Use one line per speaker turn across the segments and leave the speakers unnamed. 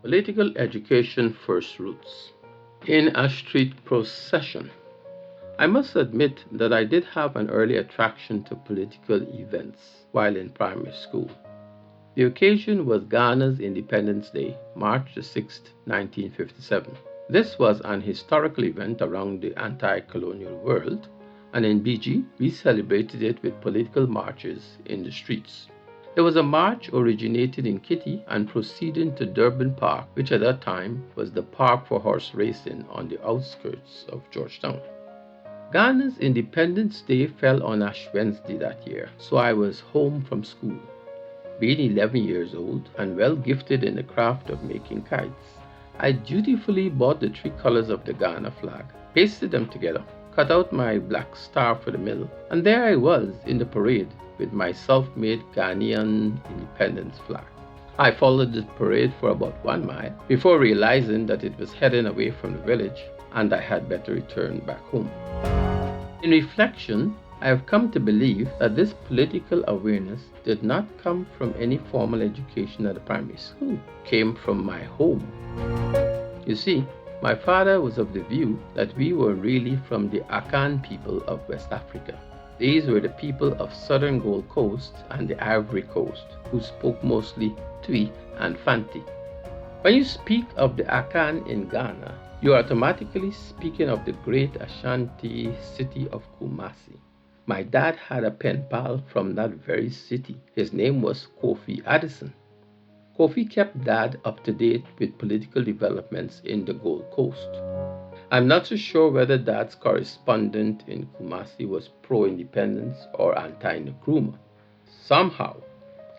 Political Education First Roots. In a street procession. I must admit that I did have an early attraction to political events while in primary school. The occasion was Ghana's Independence Day, March the 6th, 1957. This was an historical event around the anti-colonial world, and in BG, we celebrated it with political marches in the streets. There was a march originated in Kitty and proceeding to Durban Park, which at that time was the park for horse racing on the outskirts of Georgetown. Ghana's Independence Day fell on Ash Wednesday that year, so I was home from school. Being 11 years old and well gifted in the craft of making kites, I dutifully bought the three colors of the Ghana flag, pasted them together, cut out my black star for the middle, and there I was in the parade with my self-made Ghanaian independence flag. I followed the parade for about 1 mile before realizing that it was heading away from the village and I had better return back home. In reflection, I have come to believe that this political awareness did not come from any formal education at the primary school. It came from my home. You see, my father was of the view that we were really from the Akan people of West Africa. These were the people of southern Gold Coast and the Ivory Coast, who spoke mostly Twi and Fanti. When you speak of the Akan in Ghana, you are automatically speaking of the great Ashanti city of Kumasi. My dad had a pen pal from that very city. His name was Kofi Addison. Kofi kept Dad up to date with political developments in the Gold Coast. I'm not so sure whether Dad's correspondent in Kumasi was pro-independence or anti-Nkrumah. Somehow,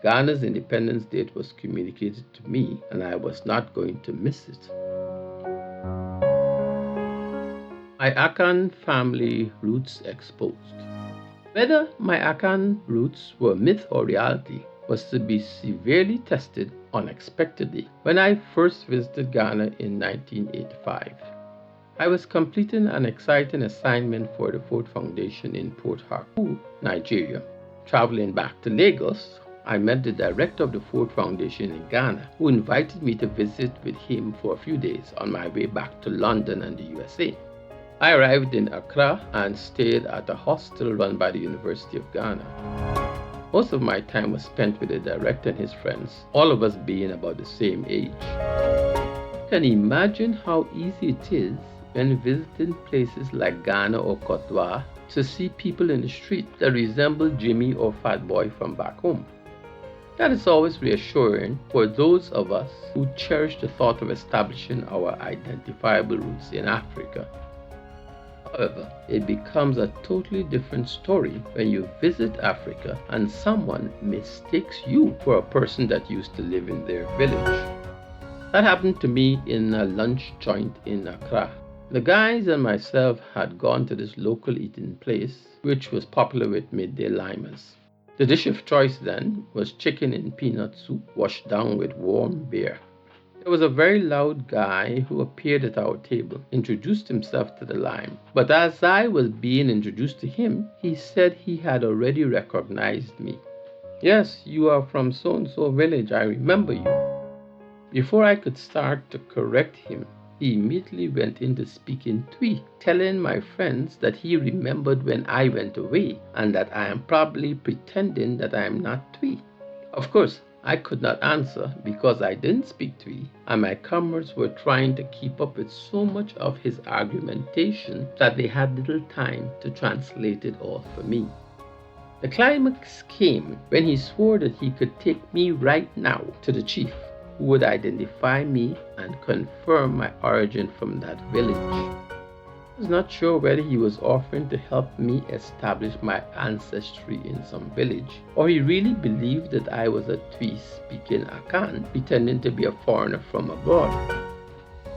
Ghana's independence date was communicated to me and I was not going to miss it. My Akan family roots exposed. Whether my Akan roots were myth or reality was to be severely tested unexpectedly when I first visited Ghana in 1985. I was completing an exciting assignment for the Ford Foundation in Port Harcourt, Nigeria. Traveling back to Lagos, I met the director of the Ford Foundation in Ghana, who invited me to visit with him for a few days on my way back to London and the USA. I arrived in Accra and stayed at a hostel run by the University of Ghana. Most of my time was spent with the director and his friends, all of us being about the same age. You can imagine how easy it is when visiting places like Ghana or Cote d'Ivoire to see people in the street that resemble Jimmy or Fat Boy from back home. That is always reassuring for those of us who cherish the thought of establishing our identifiable roots in Africa. However, it becomes a totally different story when you visit Africa and someone mistakes you for a person that used to live in their village. That happened to me in a lunch joint in Accra. The guys and myself had gone to this local eating place, which was popular with midday limers. The dish of choice then was chicken in peanut soup washed down with warm beer. There was a very loud guy who appeared at our table, introduced himself to the lime. But as I was being introduced to him, he said he had already recognized me. "Yes, you are from so-and-so village, I remember you." Before I could start to correct him, he immediately went into speaking Twi, telling my friends that he remembered when I went away and that I am probably pretending that I am not Twi. Of course, I could not answer because I didn't speak Twi, and my comrades were trying to keep up with so much of his argumentation that they had little time to translate it all for me. The climax came when he swore that he could take me right now to the chief, who would identify me and confirm my origin from that village. I was not sure whether he was offering to help me establish my ancestry in some village, or he really believed that I was a Twi-speaking Akan pretending to be a foreigner from abroad.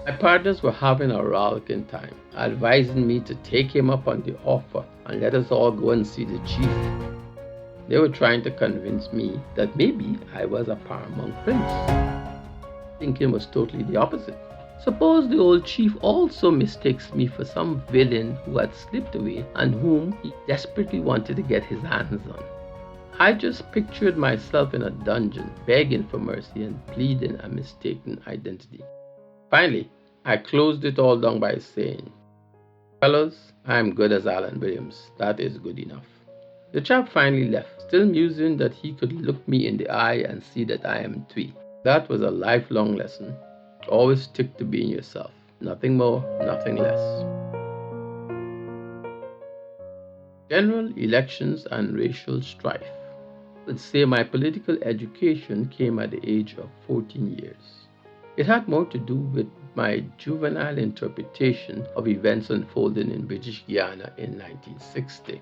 My partners were having a rollicking time, advising me to take him up on the offer and let us all go and see the chief. They were trying to convince me that maybe I was a paramount prince. Thinking was totally the opposite. Suppose the old chief also mistakes me for some villain who had slipped away and whom he desperately wanted to get his hands on. I just pictured myself in a dungeon, begging for mercy and pleading a mistaken identity. Finally, I closed it all down by saying, "Fellows, I'm good as Alan Williams. That is good enough." The chap finally left, still musing that he could look me in the eye and see that I am Twee. That was a lifelong lesson. Always stick to being yourself. Nothing more, nothing less. General elections and racial strife. I would say my political education came at the age of 14 years. It had more to do with my juvenile interpretation of events unfolding in British Guiana in 1960.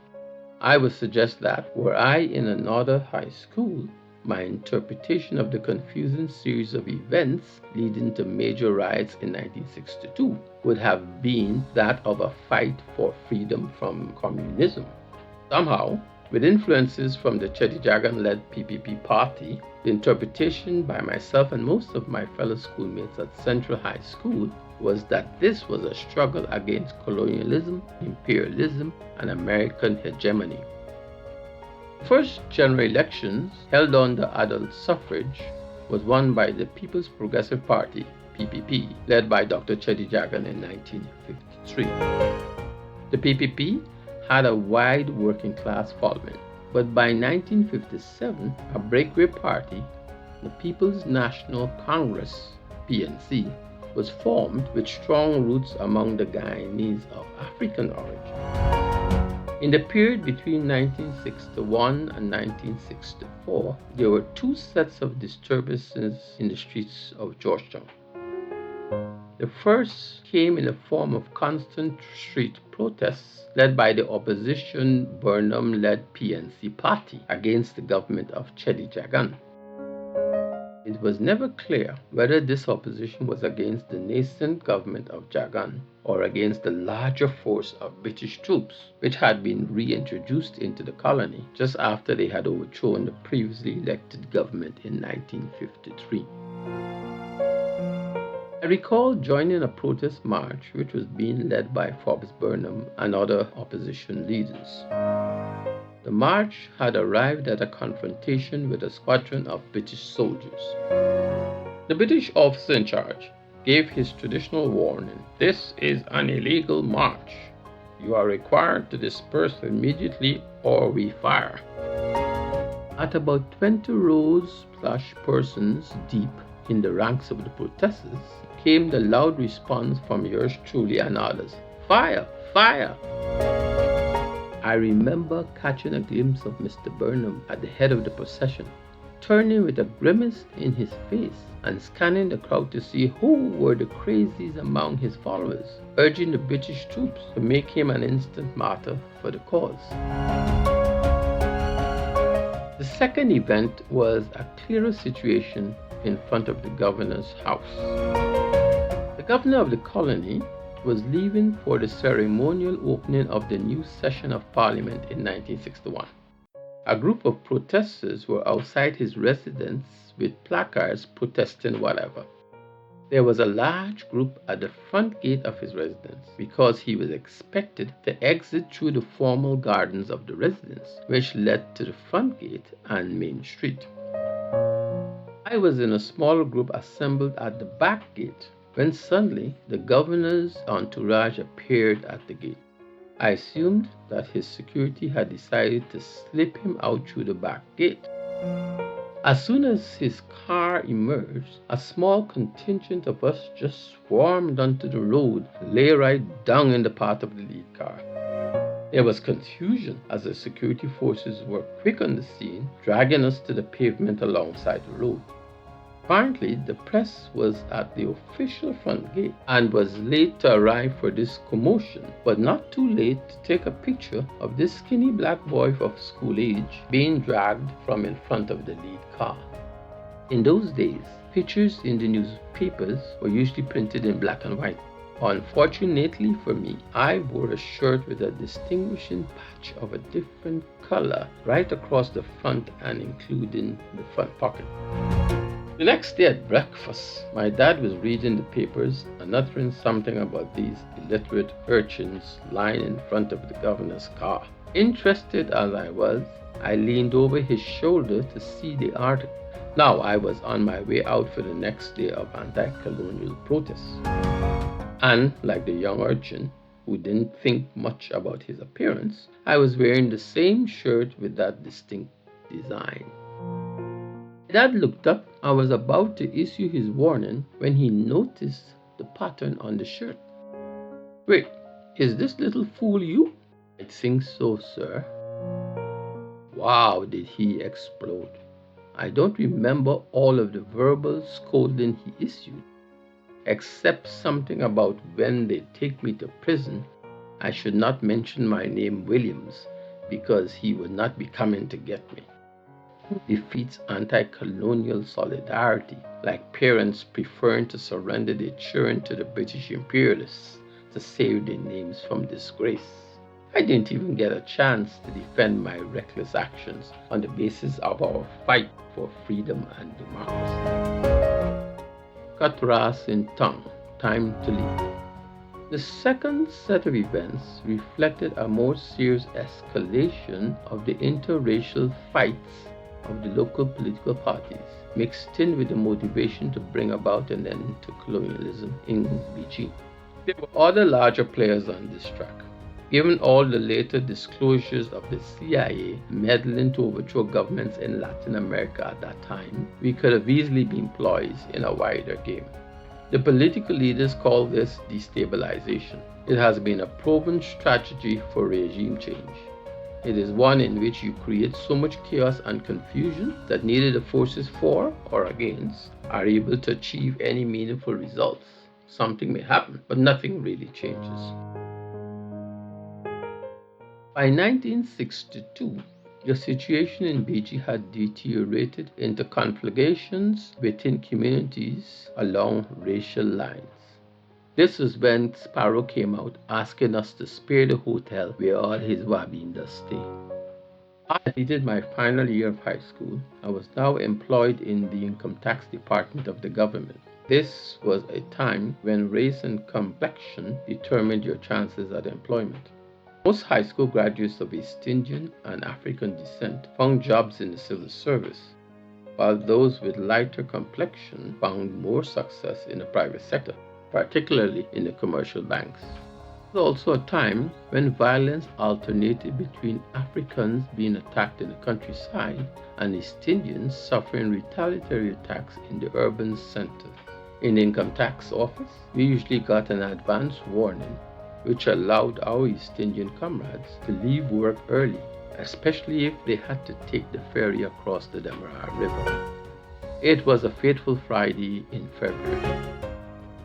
I would suggest that, were I in another high school, my interpretation of the confusing series of events leading to major riots in 1962 would have been that of a fight for freedom from communism. Somehow, with influences from the Chedijagan-led PPP party, the interpretation by myself and most of my fellow schoolmates at Central High School was that this was a struggle against colonialism, imperialism, and American hegemony. The first general elections held under adult suffrage was won by the People's Progressive Party, PPP, led by Dr. Chedijagan in 1953. The PPP had a wide working class following, but by 1957, a breakaway party, the People's National Congress, PNC, was formed with strong roots among the Guyanese of African origin. In the period between 1961 and 1964, there were two sets of disturbances in the streets of Georgetown. The first came in the form of constant street protests led by the opposition Burnham-led PNC party against the government of Chedijagan. It was never clear whether this opposition was against the nascent government of Jagan or against the larger force of British troops, which had been reintroduced into the colony just after they had overthrown the previously elected government in 1953. I recall joining a protest march which was being led by Forbes Burnham and other opposition leaders. The march had arrived at a confrontation with a squadron of British soldiers. The British officer in charge gave his traditional warning: "This is an illegal march. You are required to disperse immediately or we fire." At about 20 rows plus persons deep in the ranks of the protesters came the loud response from yours truly and others: "Fire! Fire!" I remember catching a glimpse of Mr. Burnham at the head of the procession, turning with a grimace in his face and scanning the crowd to see who were the crazies among his followers, urging the British troops to make him an instant martyr for the cause. The second event was a clearer situation in front of the governor's house. The governor of the colony was leaving for the ceremonial opening of the new session of Parliament in 1961. A group of protesters were outside his residence with placards protesting whatever. There was a large group at the front gate of his residence because he was expected to exit through the formal gardens of the residence, which led to the front gate and Main Street. I was in a small group assembled at the back gate when suddenly the governor's entourage appeared at the gate. I assumed that his security had decided to slip him out through the back gate. As soon as his car emerged, a small contingent of us just swarmed onto the road and lay right down in the path of the lead car. There was confusion as the security forces were quick on the scene, dragging us to the pavement alongside the road. Apparently, the press was at the official front gate and was late to arrive for this commotion, but not too late to take a picture of this skinny black boy of school age being dragged from in front of the lead car. In those days, pictures in the newspapers were usually printed in black and white. Unfortunately for me, I wore a shirt with a distinguishing patch of a different color right across the front and including the front pocket. The next day at breakfast, my dad was reading the papers and uttering something about these illiterate urchins lying in front of the governor's car. Interested as I was, I leaned over his shoulder to see the article. Now I was on my way out for the next day of anti-colonial protests. And like the young urchin who didn't think much about his appearance, I was wearing the same shirt with that distinct design. My dad looked up and was about to issue his warning when he noticed the pattern on the shirt. Wait, is this little fool you? I think so, sir. Wow, did he explode. I don't remember all of the verbal scolding he issued, except something about when they take me to prison, I should not mention my name Williams because he would not be coming to get me. Defeats anti-colonial solidarity, like parents preferring to surrender their children to the British imperialists to save their names from disgrace. I didn't even get a chance to defend my reckless actions on the basis of our fight for freedom and democracy. Cut Ras in tongue, time to leave. The second set of events reflected a more serious escalation of the interracial fights of the local political parties, mixed in with the motivation to bring about an end to colonialism in Beijing. There were other larger players on this track. Given all the later disclosures of the CIA meddling to overthrow governments in Latin America at that time, we could have easily been poised in a wider game. The political leaders call this destabilization. It has been a proven strategy for regime change. It is one in which you create so much chaos and confusion that neither the forces for or against are able to achieve any meaningful results. Something may happen, but nothing really changes. By 1962, the situation in Beijing had deteriorated into conflagrations within communities along racial lines. This was when Sparrow came out asking us to spare the hotel where all his Wabindas stay. I completed my final year of high school. I was now employed in the income tax department of the government. This was a time when race and complexion determined your chances at employment. Most high school graduates of East Indian and African descent found jobs in the civil service, while those with lighter complexion found more success in the private sector, particularly in the commercial banks. It was also a time when violence alternated between Africans being attacked in the countryside and East Indians suffering retaliatory attacks in the urban centers. In the income tax office, we usually got an advance warning which allowed our East Indian comrades to leave work early, especially if they had to take the ferry across the Demerara River. It was a fateful Friday in February.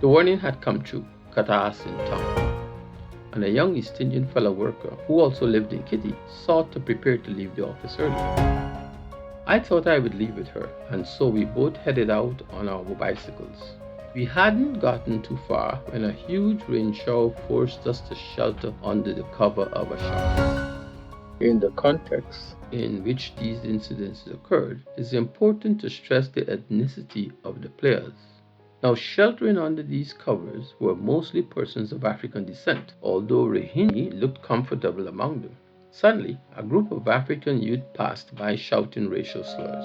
The warning had come true, cut us in tongue, and a young East Indian fellow worker who also lived in Kitty sought to prepare to leave the office early. I thought I would leave with her, and so we both headed out on our bicycles. We hadn't gotten too far when a huge rain shower forced us to shelter under the cover of a shop. In the context in which these incidents occurred, it is important to stress the ethnicity of the players. Now, sheltering under these covers were mostly persons of African descent, although Rahini looked comfortable among them. Suddenly, a group of African youth passed by shouting racial slurs.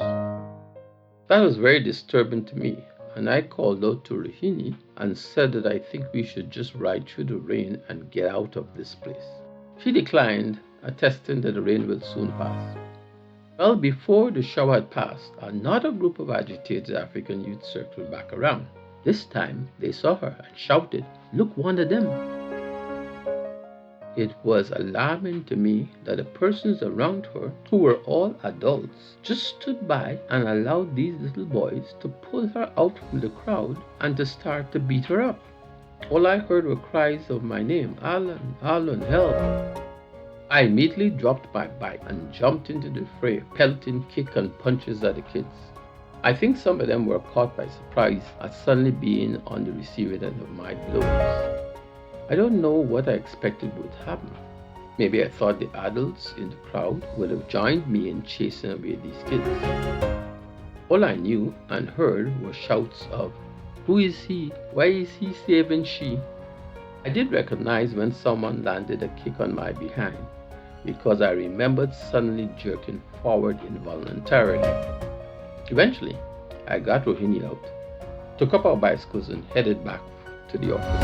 That was very disturbing to me, and I called out to Rahini and said that I think we should just ride through the rain and get out of this place. She declined, attesting that the rain will soon pass. Well, before the shower had passed, another group of agitated African youth circled back around. This time, they saw her and shouted, "Look, one of them!" It was alarming to me that the persons around her, who were all adults, just stood by and allowed these little boys to pull her out from the crowd and to start to beat her up. All I heard were cries of my name, "Alan, Alan, help!" I immediately dropped my bike and jumped into the fray, pelting kicks and punches at the kids. I think some of them were caught by surprise at suddenly being on the receiving end of my blows. I don't know what I expected would happen. Maybe I thought the adults in the crowd would have joined me in chasing away these kids. All I knew and heard were shouts of, "Who is he? Why is he saving she?" I did recognize when someone landed a kick on my behind, because I remembered suddenly jerking forward involuntarily. Eventually, I got Rohini out, took up our bicycles, and headed back to the office.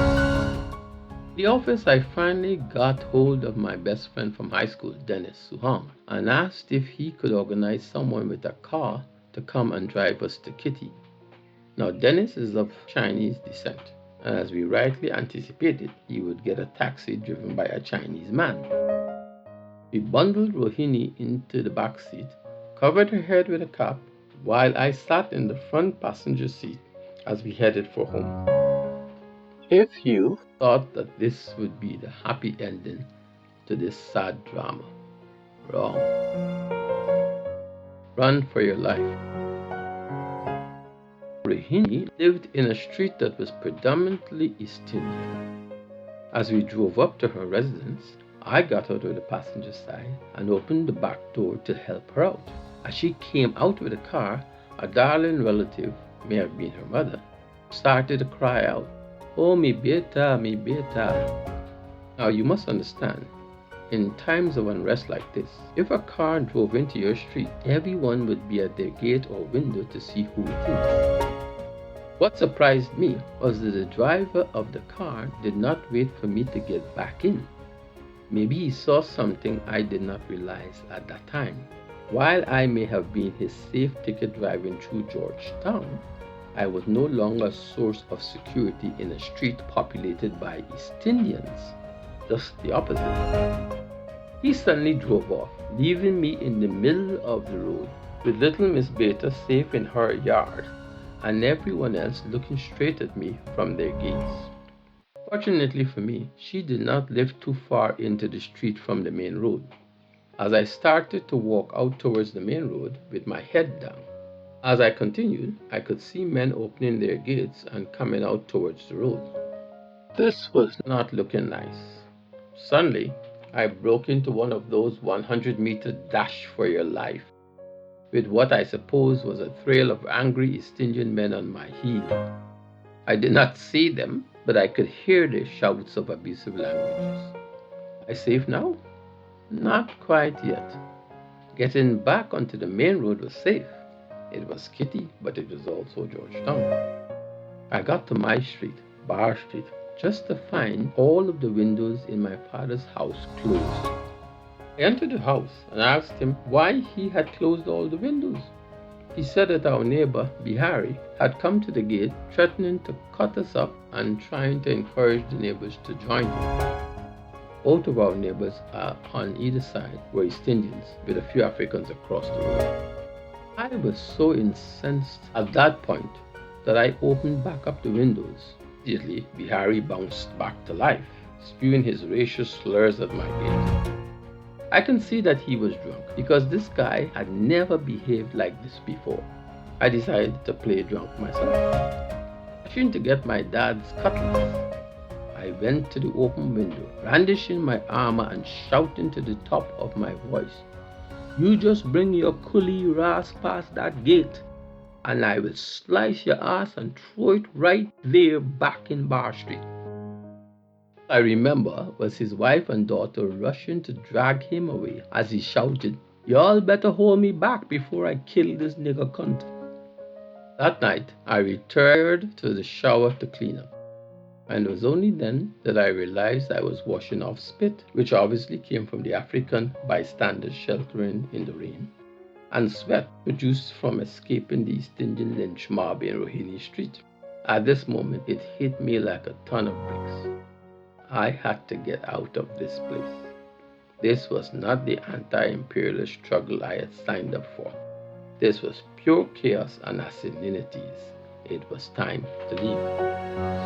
In the office, I finally got hold of my best friend from high school, Dennis Suhang, and asked if he could organize someone with a car to come and drive us to Kitty. Now, Dennis is of Chinese descent, and as we rightly anticipated, he would get a taxi driven by a Chinese man. We bundled Rohini into the back seat, covered her head with a cap, while I sat in the front passenger seat as we headed for home. If you thought that this would be the happy ending to this sad drama, wrong. Run for your life. Rohini lived in a street that was predominantly East Indian. As we drove up to her residence, I got out of the passenger side and opened the back door to help her out. As she came out with the car, a darling relative, may have been her mother, started to cry out, "Oh, mi beta, mi beta." Now you must understand, in times of unrest like this, if a car drove into your street, everyone would be at their gate or window to see who it is. What surprised me was that the driver of the car did not wait for me to get back in. Maybe he saw something I did not realize at that time. While I may have been his safe ticket driving through Georgetown, I was no longer a source of security in a street populated by East Indians. Just the opposite. He suddenly drove off, leaving me in the middle of the road with little Miss Beta safe in her yard and everyone else looking straight at me from their gates. Fortunately for me, she did not live too far into the street from the main road. As I started to walk out towards the main road with my head down, as I continued, I could see men opening their gates and coming out towards the road. This was not looking nice. Suddenly, I broke into one of those 100-meter dash for your life, with what I suppose was a trail of angry East Indian men on my heel. I did not see them, but I could hear their shouts of abusive languages. Am I safe now? Not quite yet. Getting back onto the main road was safe. It was Kitty, but it was also Georgetown. I got to my street, Bar Street, just to find all of the windows in my father's house closed. I entered the house and asked him why he had closed all the windows. He said that our neighbor, Bihari, had come to the gate threatening to cut us up and trying to encourage the neighbors to join him. Both of our neighbors on either side were East Indians, with a few Africans across the road. I was so incensed at that point that I opened back up the windows. Immediately, Bihari bounced back to life, spewing his racial slurs at my gate. I can see that he was drunk because this guy had never behaved like this before. I decided to play drunk myself. Rushing to get my dad's cutlass, I went to the open window, brandishing my armor and shouting to the top of my voice, "You just bring your coolie ass past that gate, and I will slice your ass and throw it right there back in Bar Street." I remember was his wife and daughter rushing to drag him away as he shouted, "Y'all better hold me back before I kill this nigger cunt." That night, I retired to the shower to clean up. And it was only then that I realized I was washing off spit, which obviously came from the African bystanders sheltering in the rain, and sweat produced from escaping the East Indian lynch mob in Rohini Street. At this moment, it hit me like a ton of bricks. I had to get out of this place. This was not the anti-imperialist struggle I had signed up for. This was pure chaos and asininities. It was time to leave.